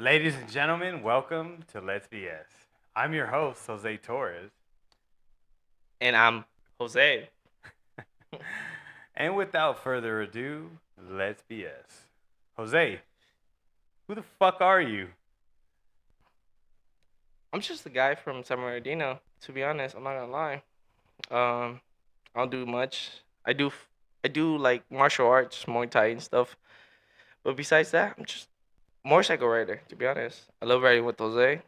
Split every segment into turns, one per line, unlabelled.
Ladies and gentlemen, welcome to LetsBs. I'm your host, Jose Torres.
And I'm Jose.
And without further ado, let's BS. Jose, who the fuck are you?
I'm just a guy from San Bernardino. To be honest, I'm not gonna lie. Um, I don't do much. I do like martial arts, Muay Thai and stuff. But besides that, I'm just a motorcycle rider. To be honest, I love riding with Jose.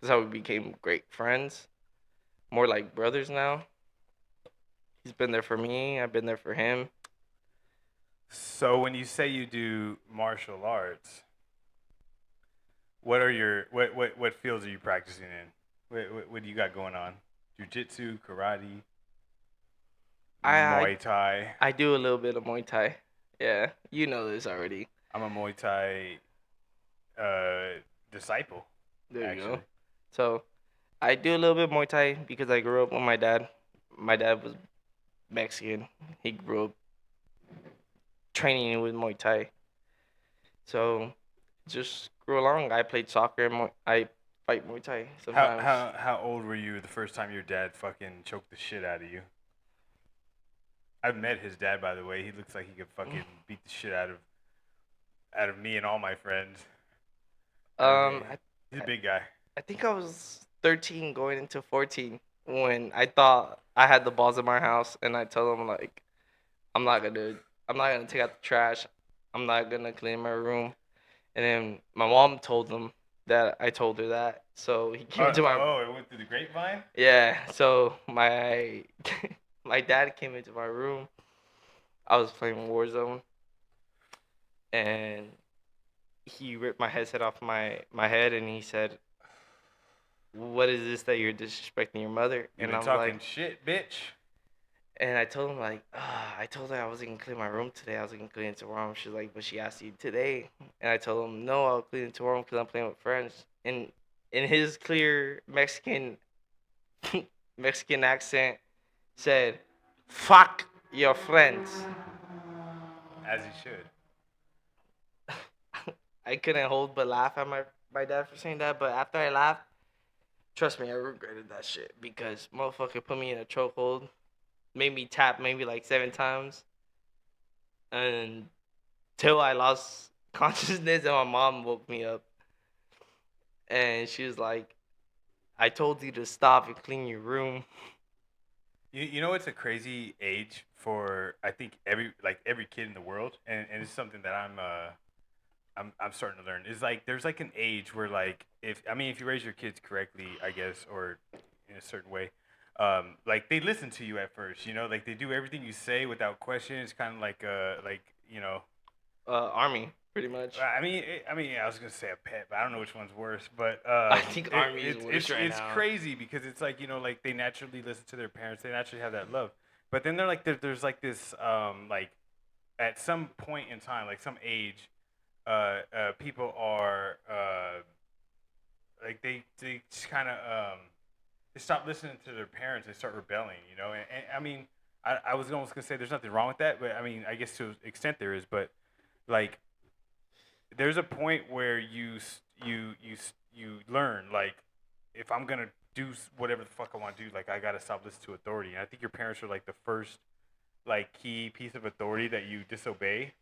That's how we became great friends. More like brothers now. He's been there for me. I've been there for him.
So when you say you do martial arts, what fields are you practicing in? What do you got going on? Jiu-jitsu, karate,
I
Muay Thai.
I do a little bit of Muay Thai. Yeah, you know this already.
I'm a Muay Thai disciple,
There you go.
actually.
So I do a little bit of Muay Thai because I grew up with my dad. My dad was Mexican. He grew up training with Muay Thai. So just grew along. I played soccer and I fight Muay Thai
How
sometimes.
how how old were you the first time your dad fucking choked the shit out of you? I've met his dad, by the way. He looks like he could fucking beat the shit out of me and all my friends. I mean,
I,
he's a
I
big guy.
I think I was 13 going into 14 when I thought I had the balls in my house and I told him like I'm not gonna I'm not gonna take out the trash. I'm not gonna clean my room. And then my mom told him that I told her that. So he came into my
Oh, it went through the grapevine.
yeah. So my my dad came into my room. I was playing Warzone, and he ripped my headset off my head, and he said, "What is this that you're disrespecting your mother?"
You've
And
been
I'm like,
talking shit, bitch.
and I told him like, I told her I wasn't gonna clean my room today. I was gonna clean it tomorrow. She's like, but she asked you today, and I told him no, I'll clean it tomorrow because I'm playing with friends. And in his clear Mexican accent, said, "Fuck your friends."
As he should.
I couldn't hold but laugh at my dad for saying that. But after I laughed, trust me, I regretted that shit because motherfucker put me in a chokehold, made me tap maybe like 7 times, until I lost consciousness and my mom woke me up. And she was like, "I told you to stop and clean your room."
You know it's a crazy age for I think every kid in the world, and it's something that I'm starting to learn. Is like there's like an age where like if you raise your kids correctly, I guess, or in a certain way, like they listen to you at first, like they do everything you say without question. It's kind of like
Army, pretty much.
I was gonna say a pet, but I don't know which one's worse. But
I think Army is worse right
it's
now.
crazy because it's like like they naturally listen to their parents. They naturally have that love. But then there's like this like at some point in time, like some age, people are like they just kind of they stop listening to their parents. They start rebelling, and I mean I was almost gonna say there's nothing wrong with that, but I mean I guess to an extent there is, but like there's a point where you learn like if I'm gonna do whatever the fuck I want to do, like I gotta stop listening to authority. And I think your parents are like the first like key piece of authority that you disobey,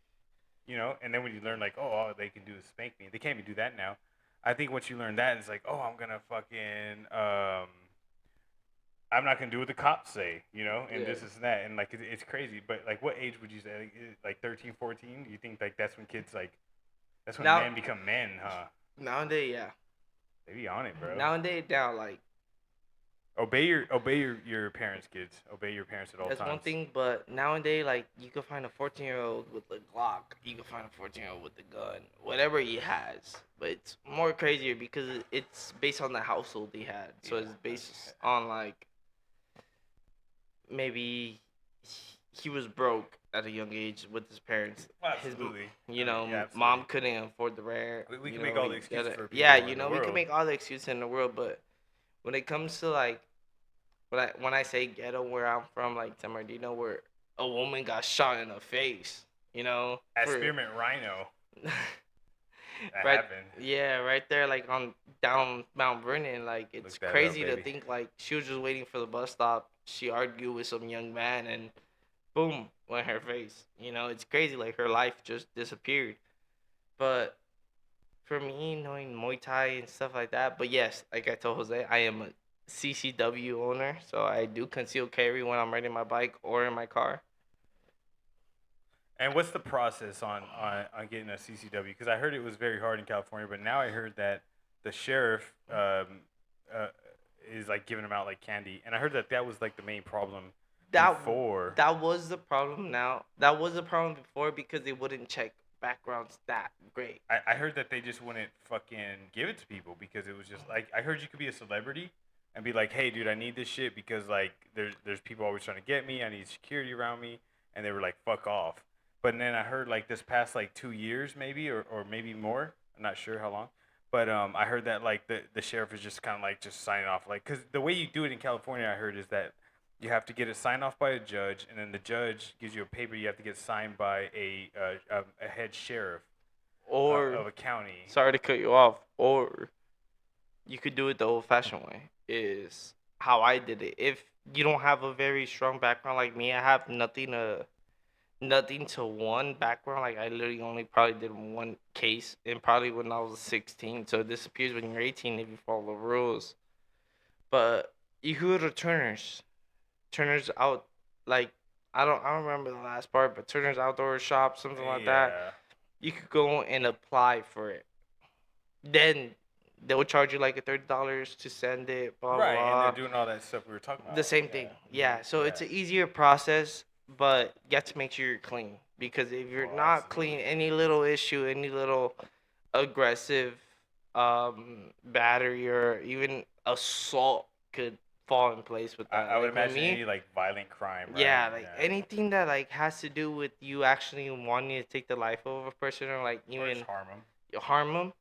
and then when you learn like all they can do is spank me, they can't even do that now. I think once you learn that, it's like, I'm gonna fucking I'm not gonna do what the cops say, and
Yeah.
this is that, and like it's crazy. But like, what age would you say? Like 13, 14? Do you think like that's when kids like that's when
Now
men become men, huh?
nowadays, yeah.
They be on it, bro.
Nowadays, now like
Obey your parents, kids. Obey your parents at all
that's one
times.
thing, but nowadays, like you can find a 14-year-old with a Glock. You can find a 14-year-old with a gun, whatever he has. But it's more crazier because it's based on the household he had. So
Yeah.
it's based on like maybe he was broke at a young age with his parents. His,
Absolutely. Yeah,
mom
absolutely.
couldn't afford the rent.
We can make all the excuses for
Yeah,
people in the
we can
world.
make all the excuses in the world, but when it comes to like when I say ghetto where I'm from, like San Bernardino, where a woman got shot in the face,
At
for
Spearmint Rhino. That
right,
happened.
yeah, right there, like on down Mount Vernon. Like it's
Look that up,
crazy to
baby.
think like she was just waiting for the bus stop. She argued with some young man, and boom, went her face. You know, it's crazy. Like her life just disappeared. But for me, knowing Muay Thai and stuff like that. But yes, like I told Jose, I am a CCW owner, so I do conceal carry when I'm riding my bike or in my car.
And what's the process on getting a CCW? Because I heard it was very hard in California, but now I heard that the sheriff uh, is like giving them out like candy, and I heard that that was like the main problem
That
before.
that was the problem. Now that was the problem before because they wouldn't check backgrounds that great.
I heard that they just wouldn't fucking give it to people because it was just like I heard you could be a celebrity and be like, hey, dude, I need this shit because like there's people always trying to get me. I need security around me, and they were like, fuck off. But then I heard like this past like 2 years maybe or maybe more. I'm not sure how long. But I heard that like the sheriff is just kind of like just signing off like because the way you do it in California I heard is that you have to get it signed off by a judge and then the judge gives you a paper you have to get signed by a head sheriff
Or
of a county.
sorry to cut you off. Or you could do it the old-fashioned way. Is how I did it. If you don't have a very strong background like me, I have nothing to one background. Like I literally only probably did one case, and probably when I was 16. So it disappears when you're 18 if you follow the rules. But you could go to Turner's. Turner's out like I don't remember the last part, but Turner's outdoor shop, something like that.
Yeah.
You could go and apply for it. Then they will charge you like a $30 to send it. Blah
Right, and they're
blah.
doing all that stuff we were talking
The
about.
same
Yeah.
thing. Yeah. So
Yeah.
it's an easier process, but you have to make sure you're clean because if you're
Oh,
not clean,
absolutely.
any little issue, any little aggressive battery or even assault could fall in place with that.
I would
Like with
imagine
me,
any like violent crime, right?
yeah, like
Yeah.
anything that like has to do with you actually wanting to take the life of a person or like
Or just
even
harm them.
harm them,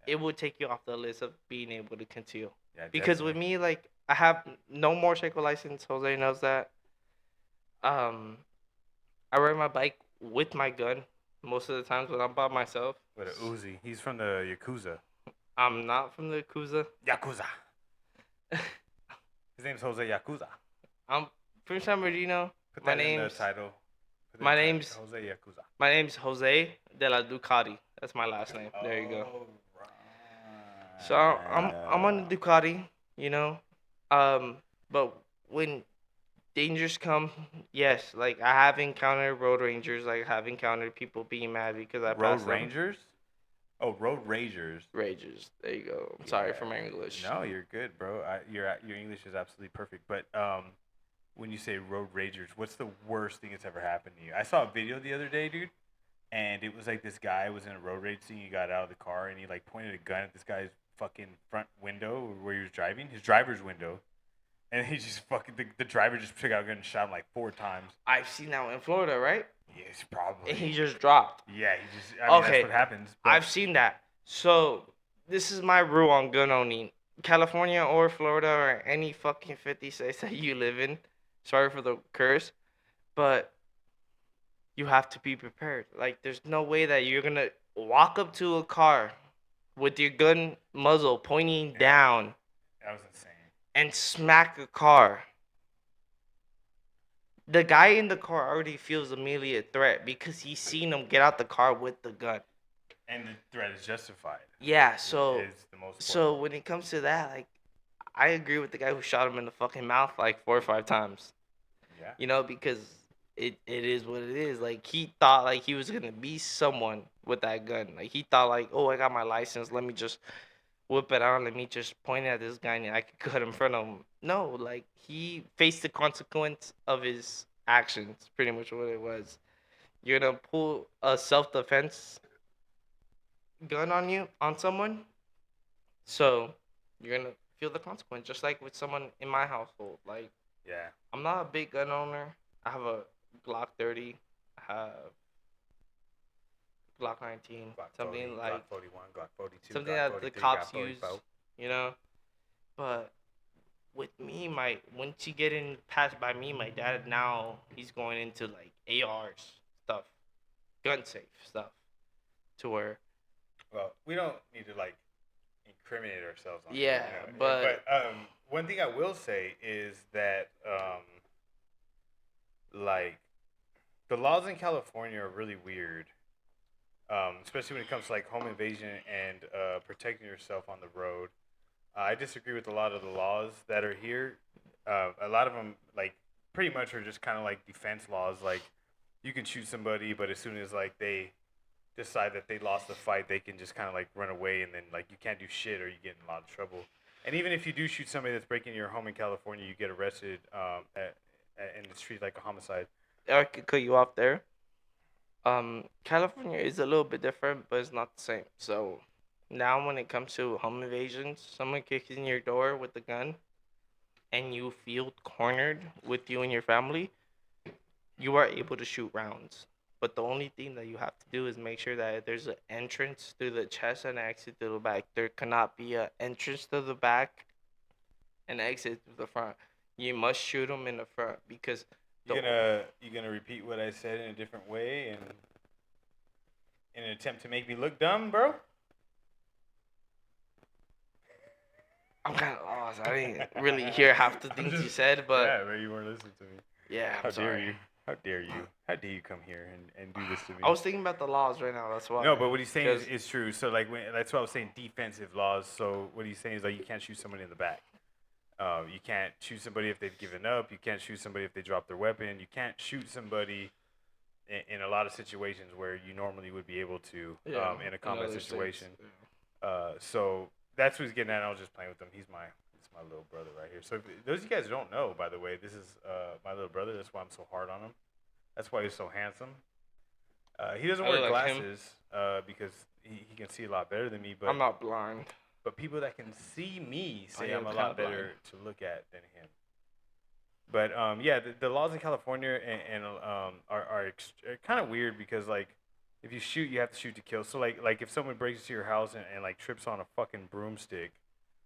Yeah.
it would take you off the list of being able to conceal.
Yeah,
Because with
definitely.
me, like I have no motorcycle license. Jose knows that. Um, I ride my bike with my gun most of the times when I'm by myself.
With a Uzi. He's from the Yakuza.
I'm not from the Yakuza.
Yakuza. His name's Jose Yakuza.
I'm from San Bernardino.
Put
My
that in the
name's
title. Put it in
my
the title.
name's
Jose Yakuza.
my name's Jose de la Ducati. That's my last name. There you go.
Oh,
So I'm on the Ducati, you know. But when dangers come, yes, like I have encountered road rangers. Like I have encountered people being mad because I
Road
passed them.
Rangers? Oh, Road Ragers.
Ragers. There you go. I'm sorry for my English.
No, you're good, bro. Your English is absolutely perfect. But when you say road ragers, what's the worst thing that's ever happened to you? I saw a video the other day, dude, and it was like this guy was in a road rage scene. He got out of the car and he like pointed a gun at this guy's fucking front window where he was driving, his driver's window, and he just fucking the driver just took out a gun and shot him like 4 times.
I've seen that in Florida, right?
Yes, probably.
And he just dropped.
Yeah, he just. I mean,
Okay,
that's what happens. But
I've seen that. So this is my rule on gun owning. California or Florida or any fucking 50 states that you live in. Sorry for the curse, but you have to be prepared. Like there's no way that you're gonna walk up to a car with your gun muzzle pointing down
that was insane.
and smack a car. The guy in the car already feels immediate threat because he's seen him get out the car with the gun.
And the threat is justified.
Yeah, so
Is the most
so
important.
when it comes to that, like I agree with the guy who shot him in the fucking mouth like 4 or 5 times.
Yeah.
You know, because it is what it is. Like he thought like he was gonna be someone with that gun. Like he thought like, oh, I got my license. Let me just whip it out. Let me just point at this guy and I could cut in front of him. No, like he faced the consequence of his actions. Pretty much what it was. You're gonna pull a self-defense gun on someone, so you're gonna feel the consequence. Just like with someone in my household. Like
Yeah.
I'm not a big gun owner. I have a Glock 30. I have Glock 19.
Glock 40,
Something like
Glock 41, Glock 42,
something
Glock
that
43,
the cops
Glock
use.
44.
You know, but with me, my once you get in passed by me, my dad now he's going into like ARs stuff, gun safe stuff, to where
Well, we don't need to like incriminate ourselves on here,
Yeah,
you know.
but
But one thing I will say is that like the laws in California are really weird, especially when it comes to like home invasion and protecting yourself on the road. I disagree with a lot of the laws that are here. A lot of them, like, pretty much are just kind of like defense laws. Like, you can shoot somebody, but as soon as like they decide that they lost the fight, they can just kind of like run away, and then like you can't do shit or you get in a lot of trouble. And even if you do shoot somebody that's breaking your home in California, you get arrested in the street like a homicide.
I could cut you off there. California is a little bit different, but it's not the same. So now, when it comes to home invasions, someone kicks in your door with a gun, and you feel cornered with you and your family, you are able to shoot rounds. But the only thing that you have to do is make sure that there's an entrance through the chest and an exit through the back. There cannot be an entrance to the back and exit through the front. You must shoot them in the front because
You
the
gonna repeat what I said in a different way and in an attempt to make me look dumb, bro?
I'm kind of lost. I didn't really hear half the things you said, but
Yeah, but you weren't listening to me.
yeah,
How
I'm
dare
sorry.
you? How dare you? How dare you come here and do this to me?
I was thinking about the laws right now. That's why.
No, but what he's saying
Because
is true. So like that's what I was saying, defensive laws. So what he's saying is like you can't shoot somebody in the back. You can't shoot somebody if they've given up. You can't shoot somebody if they drop their weapon. You can't shoot somebody in a lot of situations where you normally would be able to in a combat
other
situation.
states, yeah.
So that's what he's getting at. I was just playing with him. He's my little brother right here. So if those of you guys who don't know, by the way, this is my little brother. That's why I'm so hard on him. That's why he's so handsome. He doesn't
I
wear
look like him.
glasses because he can see a lot better than me.
I'm not blind.
But people that can see me say
am
I'm a
kinda
lot better to look at than him. But yeah, the laws in California are kind of weird because like if you shoot, you have to shoot to kill. So like if someone breaks into your house and like trips on a fucking broomstick,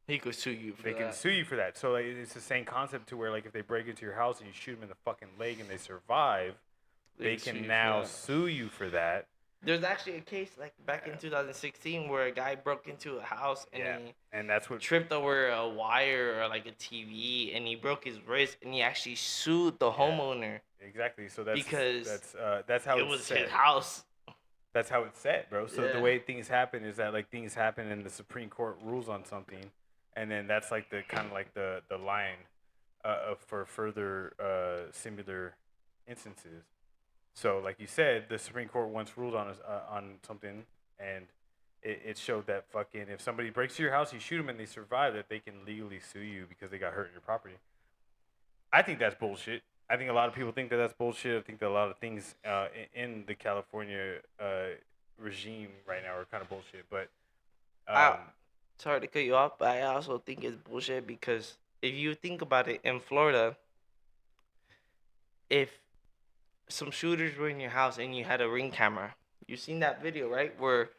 He could sue you for
they can
that.
sue you for that. So like, it's the same concept to where like if they break into your house and you shoot them in the fucking leg and they survive, they
could sue you
can
for
now
that.
sue you for that.
There's actually a case like back in 2016 where a guy broke into a house and
Yeah,
he
and that's what
tripped over a wire or like a TV and he broke his wrist and he actually sued the homeowner
exactly. So that's
because
that's how
it
it's
was
set.
his house.
That's how it's set, bro. So the
Yeah.
way things happen is that like things happen and the Supreme Court rules on something, and then that's like the kind of like the line for further similar instances. So like you said, the Supreme Court once ruled on something, and it showed that fucking if somebody breaks to your house, you shoot them and they survive, that they can legally sue you because they got hurt in your property. I think that's bullshit. I think a lot of people think that that's bullshit. I think that a lot of things in the California regime right now are kind of bullshit. But
I, sorry to cut you off, but I also think it's bullshit because if you think about it, in Florida, if some shooters were in your house and you had a ring camera, you seen that video, right? Where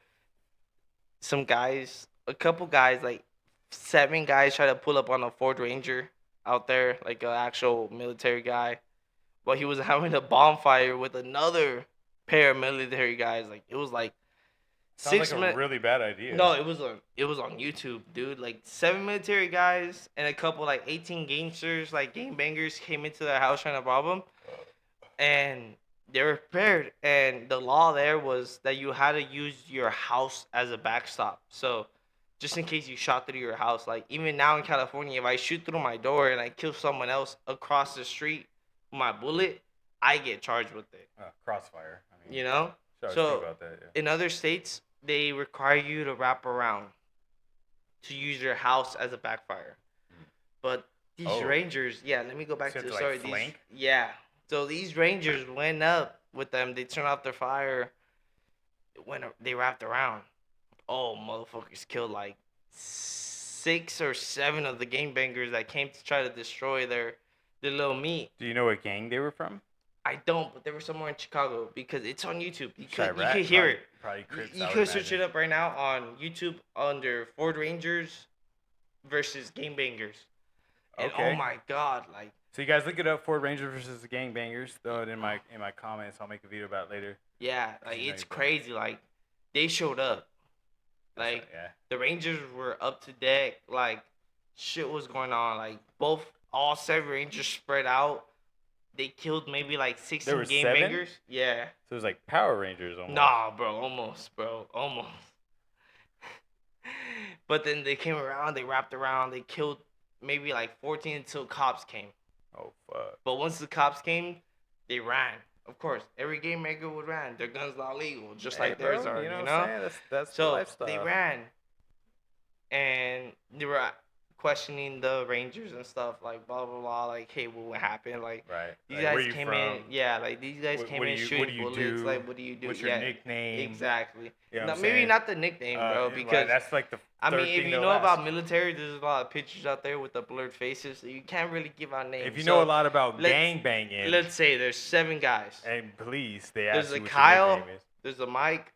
some guys, a couple guys, like 7 guys, try to pull up on a Ford Ranger out there, like an actual military guy, but he was having a bonfire with another pair of military guys. Like it was like
sounds
6
like a
minutes.
really bad idea.
No, it was on YouTube, dude. Like 7 military guys and a couple like 18 gangsters, like game bangers, came into their house trying to rob them, and they were prepared. And the law there was that you had to use your house as a backstop. So, just in case you shot through your house, like even now in California, if I shoot through my door and I kill someone else across the street with my bullet, I get charged with it.
Crossfire. I mean,
You know.
sorry,
So
think about that. Yeah.
in other states, they require you to wrap around to use your house as a backfire. But these
Oh.
Rangers, yeah, let me go back
So
to the
to, like,
story.
flank?
Yeah. So these Rangers went up with them. They turned off their fire when they wrapped around. Oh, motherfuckers killed like 6 or 7 of the gangbangers that came to try to destroy their little meat.
Do you know what gang they were from?
I don't, but they were somewhere in Chicago because it's on YouTube. You could
Chirac?
hear it.
Probably Crips,
You
I would
could search
imagine.
it up right now on YouTube under Ford Rangers versus gangbangers. And
Okay.
oh my god, like
So you guys look it up, Ford Ranger versus the Gangbangers. Throw it in my comments. I'll make a video about it later.
yeah, like
You know
it's
you don't.
crazy. Like they showed up Like
Yeah.
the Rangers were up to deck. Like shit was going on. Like all 7 Rangers spread out. They killed maybe like
There
16
were
game
7?
bangers. Yeah.
So it was like Power Rangers almost.
Nah, bro, almost. But then they came around, they wrapped around, they killed maybe like 14 until cops came.
Oh fuck.
But once the cops came, they ran. Of course, every game maker would run. Their guns not legal, just
Hey,
like theirs
bro,
are.
you know
You
what I'm
know.
saying? That's the
So
lifestyle.
they ran, and they were questioning the Rangers and stuff, like blah blah blah, like hey, what happened? Like
Right.
these
Like, where
guys
you
came
from?
in, yeah, like these guys came in
What
shooting
do you
bullets.
do?
Like what do you do?
What's your
Yeah,
nickname?
exactly.
You know what
No,
I'm
maybe
saying?
not the nickname, bro,
Right,
because
that's like the
I
third
mean, if
thing
you
they'll
know about
ask.
military, there's a lot of pictures out there with the blurred faces, so you can't really give out names.
If you
So,
know a lot about
let's-
gang banging,
Let's say there's 7 guys.
and please, they
There's
ask
a
you what
Kyle,
your nickname is.
there's a Mike,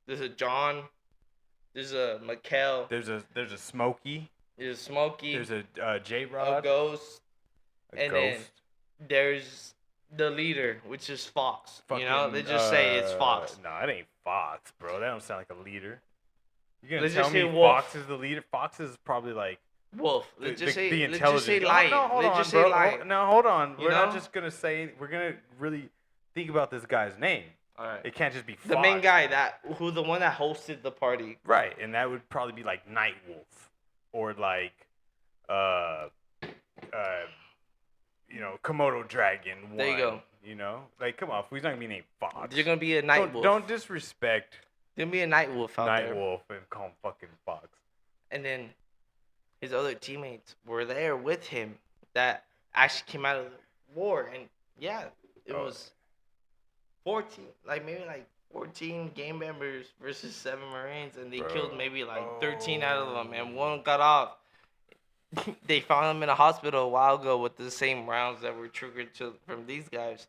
there's a John, there's a Mikkel,
There's a Smokey.
there's a Smokey,
There's a J
a
Rod.
Ghost,
A
and
Ghost.
then there's the leader, which is Fox.
Fucking,
you know, they just say it's Fox.
No, it ain't Fox, bro. That don't sound like a leader. You gonna
Let's
tell
just
me
say Wolf.
Fox is the leader? Fox is probably like
Wolf. Let's just say
the
let's just say
intelligent.
Lion.
No, hold
Let's
on,
just say
bro.
Lion.
No, hold on.
You
We're not
know?
just gonna say. We're gonna really think about this guy's name.
All right.
It can't just be Fox.
The main guy the one that hosted the party.
Right, and that would probably be like Nightwolf, or like, you know, Komodo Dragon.
There you go.
You know, like, come on, he's not gonna be named Fox.
You're gonna be a night wolf.
Don't disrespect
There's gonna be a night wolf out there.
Nightwolf and call him fucking Fox.
And then his other teammates were there with him that actually came out of the war. And yeah, it was 14, like maybe like 14 game members versus 7 Marines, and they killed maybe like 13 out of them, and one got off. They found him in a hospital a while ago with the same rounds that were triggered from these guys.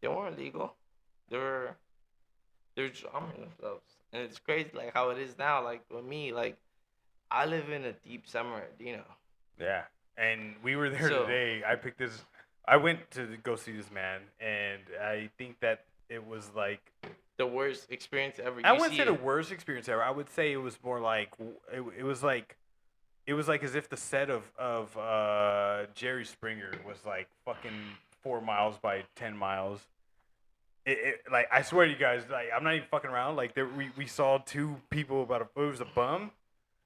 They weren't legal. They're just arming themselves, and it's crazy like how it is now. Like with me, like I live in a deep San Bernardino.
Yeah, and we were there
So-
today. I went to go see this man, and I think that it was like
The worst experience ever.
I wouldn't say the worst experience ever. I would say it was more like it was like as if the set of Jerry Springer was like fucking 4 miles by 10 miles. Like I swear to you guys, like I'm not even fucking around. Like we saw 2 people it was a bum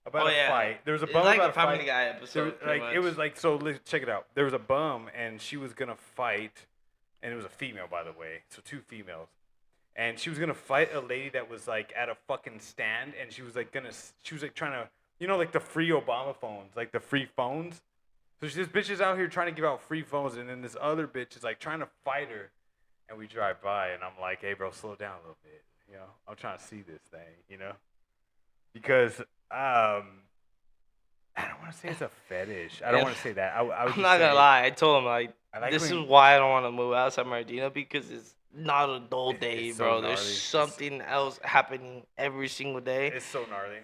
about a fight. There was a bum
like
about
a
a fight.
Family Guy episode.
It was like, so check it out. There was a bum and she was gonna fight, and it was a female, by the way. So 2 females. And she was gonna fight a lady that was like at a fucking stand, and she was like trying to, you know, like the free Obama phones, like the free phones. So this bitch is out here trying to give out free phones, and then this other bitch is like trying to fight her, and we drive by, and I'm like, hey bro, slow down a little bit, you know, I'm trying to see this thing, you know, because I don't want to say it's a fetish. I don't want to say that. I would
I'm
just
not gonna
say-
lie. I told him like
I like
this
when-
is why I don't want to move out of San Bernardino, because it's not a dull day,
It's so
bro.
gnarly.
There's something else happening every single day.
It's so gnarly.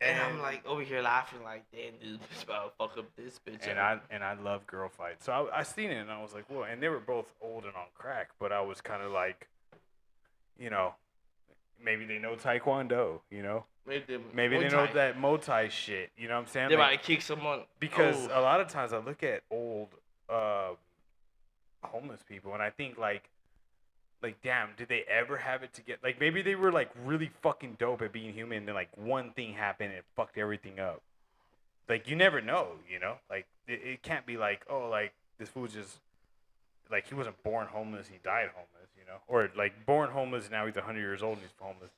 And I'm like over here laughing like, damn, dude, this about to fuck up this bitch.
And I love girl fights. So I seen it and I was like, whoa. And they were both old and on crack, but I was kind of like, you know, maybe they know Taekwondo, you know? Maybe they know that Muay Thai shit, you know what I'm saying?
They
Like,
might kick someone.
because a lot of times I look at old homeless people and I think like damn, did they ever have it to get, like, maybe they were like really fucking dope at being human and then like one thing happened and it fucked everything up. Like, you never know, you know? Like, it can't be like, oh, like, this fool just, like, he wasn't born homeless, he died homeless, you know? Or like born homeless and now he's 100 years old and he's homeless.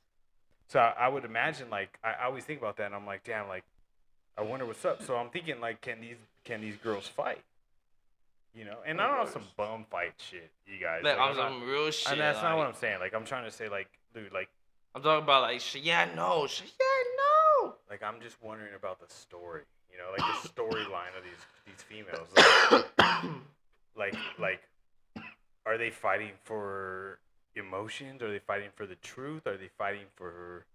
So I would imagine, like, I always think about that and I'm like, damn, like, I wonder what's up. So I'm thinking, like, can these girls fight? You know, and I don't know, some bum fight shit, you guys.
Like,
Like,
I'm some real shit.
and that's not
like,
what I'm saying. Like, I'm trying to say, like, dude, like,
I'm talking about like shit. Yeah, no. Shit, yeah, no.
like I'm just wondering about the story. You know, like the storyline of these females. Like, are they fighting for emotions? Are they fighting for the truth? Are they fighting for,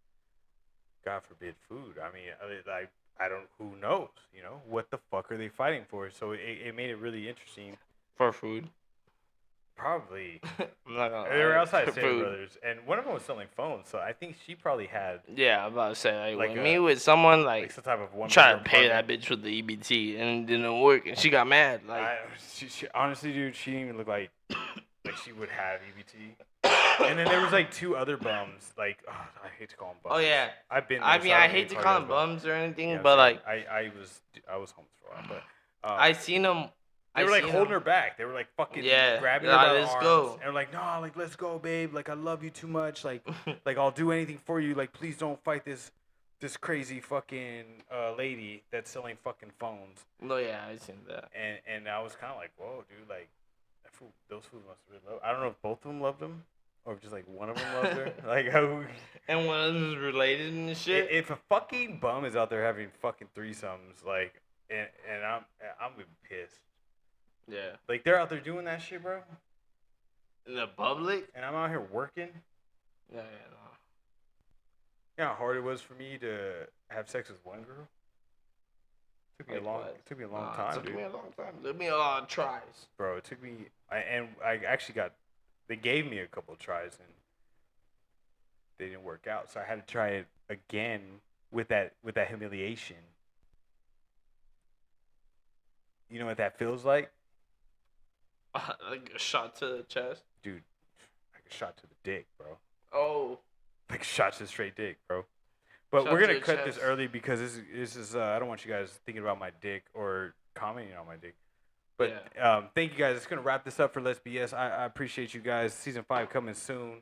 God forbid, food? I mean, I don't. Who knows? You know, what the fuck are they fighting for? So it made it really interesting.
For food.
Probably.
I'm not gonna
They were
lie.
outside Stater
Food.
Brothers, and one of them was selling phones, so I think she probably had
Yeah, I'm about to say
Like
when me
a-
with someone
like some type of one
try to
bedroom
pay
apartment.
that bitch with the EBT and it didn't work and she got mad
She honestly, dude, she didn't even look like she would have EBT. And then there was like two other bums. Like, I hate to call them bums.
Oh yeah.
I've been there.
I
so
mean
don't
I
even
hate to
you
call
guys
them bums or anything,
Yeah, I'm
but
saying,
like
I was homeless for a while, but
I seen them.
they were like holding her back. They were like fucking
Yeah,
grabbing her by the
let's
arms.
go.
And like, no, like let's go, babe. Like I love you too much. Like I'll do anything for you. Like please don't fight this crazy fucking lady that's selling fucking phones.
No, yeah, I seen that.
And I was kind of like, whoa, dude, like those fools must really love. I don't know if both of them loved him or if just like one of them loved her. Like how.
And one of them is related and shit.
If a fucking bum is out there having fucking threesomes, like, and I'm gonna be pissed.
Yeah.
Like they're out there doing that shit, bro.
In the public.
And I'm out here working.
Yeah, no.
You know how hard it was for me to have sex with one girl. It took me a long time,
It
dude.
took me a long time. It took me a lot of tries.
Bro, it took me. I actually got. They gave me a couple of tries and they didn't work out, so I had to try it again with that humiliation. You know what that feels like?
Like a shot to the chest.
Dude, like a shot to the dick, bro.
Oh.
Like a shot to the straight dick, bro. But
Shot
we're
to
gonna
the
cut this
chest.
early because this is I don't want you guys thinking about my dick or commenting on my dick. But thank you guys. It's gonna wrap this up for LetsBs. I appreciate you guys. Season 5 coming soon.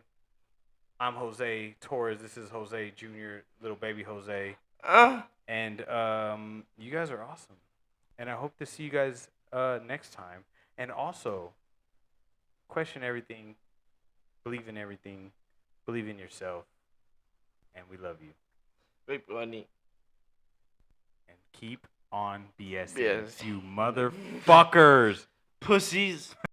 I'm Jose Torres. This is Jose Jr., little baby Jose. And you guys are awesome. And I hope to see you guys next time. And also, question everything, believe in everything, believe in yourself, and we love you.
Big money.
And keep on BSing,
Yes.
you motherfuckers.
Pussies.